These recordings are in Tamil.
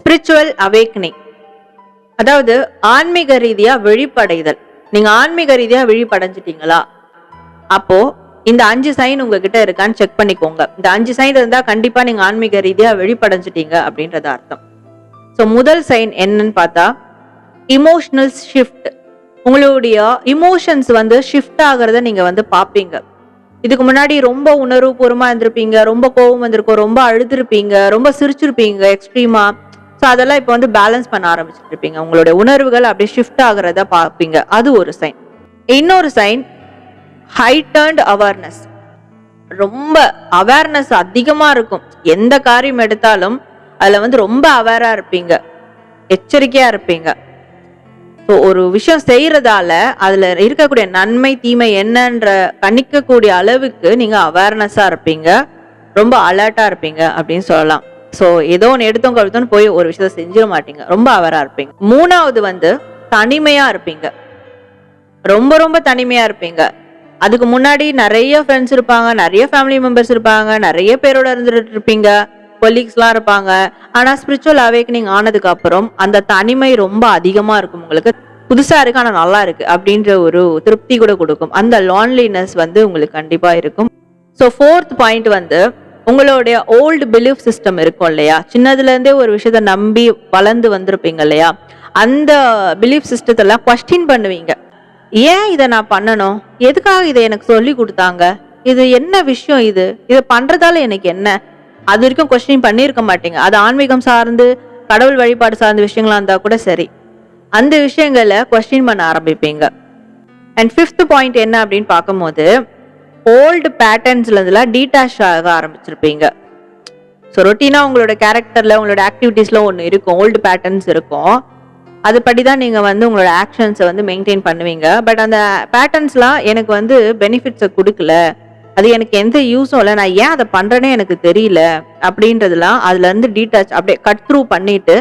ஸ்பிரிச்சுவல் அவேக்கனிங், அதாவது ஆன்மீக ரீதியா விழிப்படைதல். நீங்க ஆன்மீக ரீதியா விழிப்படைஞ்சிட்டீங்களா, அப்போ இந்த 5 சைன் உங்ககிட்ட இருக்கான்னு செக் பண்ணிக்கோங்க. இந்த 5 சைன் இருந்தா கண்டிப்பா நீங்க ஆன்மீக ரீதியா விழிப்படைஞ்சிட்டீங்க அப்படின்றது அர்த்தம். ஸோ முதல் சைன் என்னன்னு பார்த்தா இமோஷனல் ஷிஃப்ட். உங்களுடைய இமோஷன்ஸ் ஷிஃப்ட் ஆகிறத நீங்க பார்ப்பீங்க. இதுக்கு முன்னாடி ரொம்ப உணர்வுபூர்வமா இருந்திருப்பீங்க, ரொம்ப கோபம் வந்திருக்கும், ரொம்ப அழுதுருப்பீங்க, ரொம்ப சிரிச்சிருப்பீங்க எக்ஸ்ட்ரீமா. ஸோ அதெல்லாம் இப்போ பேலன்ஸ் பண்ண ஆரம்பிச்சுட்டு இருப்பீங்க. உங்களுடைய உணர்வுகள் அப்படியே ஷிஃப்ட் ஆகுறத பார்ப்பீங்க. அது ஒரு சைன். இன்னொரு சைன் ஹைட்டர்ன்ட் அவேர்னஸ். ரொம்ப அவேர்னஸ் அதிகமா இருக்கும். எந்த காரியம் எடுத்தாலும் அதுல ரொம்ப அவேரா இருப்பீங்க, எச்சரிக்கையா இருப்பீங்க. ஸோ ஒரு விஷயம் செய்யறதால அதுல இருக்கக்கூடிய நன்மை தீமை என்னன்ற கணிக்கக்கூடிய அளவுக்கு நீங்க அவேர்னஸா இருப்பீங்க, ரொம்ப அலர்ட்டா இருப்பீங்க அப்படின்னு சொல்லலாம். ஸோ ஏதோ ஒன்று எடுத்தோம் கழுத்தோன்னு போய் ஒரு விஷயத்த செஞ்சிட மாட்டீங்க, ரொம்ப அவேரா இருப்பீங்க. மூணாவது தனிமையா இருப்பீங்க, ரொம்ப ரொம்ப தனிமையா இருப்பீங்க. அதுக்கு முன்னாடி நிறைய ஃப்ரெண்ட்ஸ் இருப்பாங்க, நிறைய ஃபேமிலி மெம்பர்ஸ் இருப்பாங்க, நிறைய பேரோட இருந்துட்டு இருப்பீங்க, கொலீக்ஸ்லாம் இருப்பாங்க. ஆனா ஸ்பிரிச்சுவல் அவேக்கனிங் ஆனதுக்கு அப்புறம் அந்த தனிமை ரொம்ப அதிகமா இருக்கும். உங்களுக்கு புதுசா இருக்கு ஆனா நல்லா இருக்கு அப்படின்ற ஒரு திருப்தி கூட கொடுக்கும். அந்த லான்லினஸ் உங்களுக்கு கண்டிப்பா இருக்கும். ஸோ ஃபோர்த் பாயிண்ட் உங்களுடைய ஓல்டு பிலீஃப் சிஸ்டம் இருக்கும் இல்லையா, சின்னதுல இருந்தே ஒரு விஷயத்த நம்பி வளர்ந்து வந்திருப்பீங்க இல்லையா, அந்த பிலீஃப் சிஸ்டத்தெல்லாம் கொஸ்டின் பண்ணுவீங்க. ஏன் இதை நான் பண்ணணும், எதுக்காக இதை எனக்கு சொல்லி கொடுத்தாங்க, இது என்ன விஷயம், இதை பண்றதால எனக்கு என்ன, அது வரைக்கும் கொஸ்டின் பண்ணியிருக்க மாட்டீங்க. அது ஆன்மீகம் சார்ந்து கடவுள் வழிபாடு சார்ந்த விஷயங்களா இருந்தா கூட சரி, அந்த விஷயங்களை கொஸ்டின் பண்ண ஆரம்பிப்பீங்க. அண்ட் ஃபிஃப்த் பாயிண்ட் என்ன அப்படின்னு பார்க்கும்போது ஓல்டு பேட்டர்ன்ஸ்ல இதெல்லாம் டீட்டாச் ஆக ஆரம்பிச்சிருப்பீங்க. ஸோ ரொட்டீனா உங்களோட கேரக்டர்ல உங்களோட ஆக்டிவிட்டீஸ்ல ஒன்று இருக்கும், ஓல்டு பேட்டர்ன்ஸ் இருக்கும். அதுபடிதான் நீங்க உங்களோட ஆக்ஷன்ஸை மெயின்டைன் பண்ணுவீங்க. பட் அந்த பேட்டர்ன்ஸ்லாம் எனக்கு பெனிஃபிட்ஸை கொடுக்கல, அது எனக்கு எந்த யூஸும் இல்லை, நான் ஏன் அதை பண்றேனே எனக்கு தெரியல அப்படின்றதுலாம் அதுல இருந்து டீட்டாச் அப்படியே கட் த்ரூ பண்ணிட்டு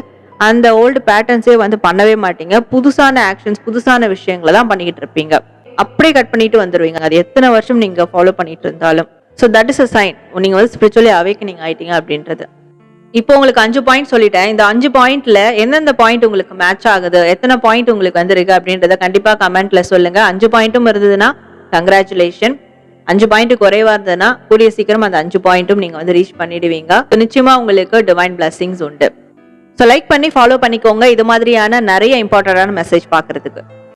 அந்த ஓல்டு பேட்டர்ன்ஸே பண்ணவே மாட்டீங்க. புதுசான ஆக்ஷன்ஸ், புதுசான விஷயங்களை தான் பண்ணிக்கிட்டு இருப்பீங்க. அப்படியே கட் பண்ணிட்டு வந்துருவீங்க, அது எத்தனை வருஷம் நீங்க ஃபாலோ பண்ணிட்டு இருந்தாலும். So that is a sign நீங்க ஸ்பிரிச்சுவலி அவேக்கனிங் ஆயிட்டீங்க அப்படின்றது. இப்போ உங்களுக்கு 5 பாயிண்ட் சொல்லிட்டேன். இந்த 5 பாயிண்ட்ல எந்தெந்த பாயிண்ட் உங்களுக்கு மேட்ச் ஆகுது, எத்தனை பாயிண்ட் உங்களுக்கு வந்திருக்கு அப்படின்றத கண்டிப்பா கமெண்ட்ல சொல்லுங்க. 5 பாயிண்ட்டும் இருந்ததுன்னா கங்க்ராச்சுலேஷன். 5 பாயிண்ட் குறைவா இருந்ததுன்னா கூடிய சீக்கிரம் அந்த 5 பாயிண்ட்டும் நீங்க ரீச் பண்ணிடுவீங்க. நிச்சயமா உங்களுக்கு டிவைன் பிளஸிங்ஸ் உண்டு. ஸோ லைக் பண்ணி ஃபாலோ பண்ணிக்கோங்க இது மாதிரியான நிறைய இம்பார்ட்டன்டான மெசேஜ் பார்க்கறதுக்கு.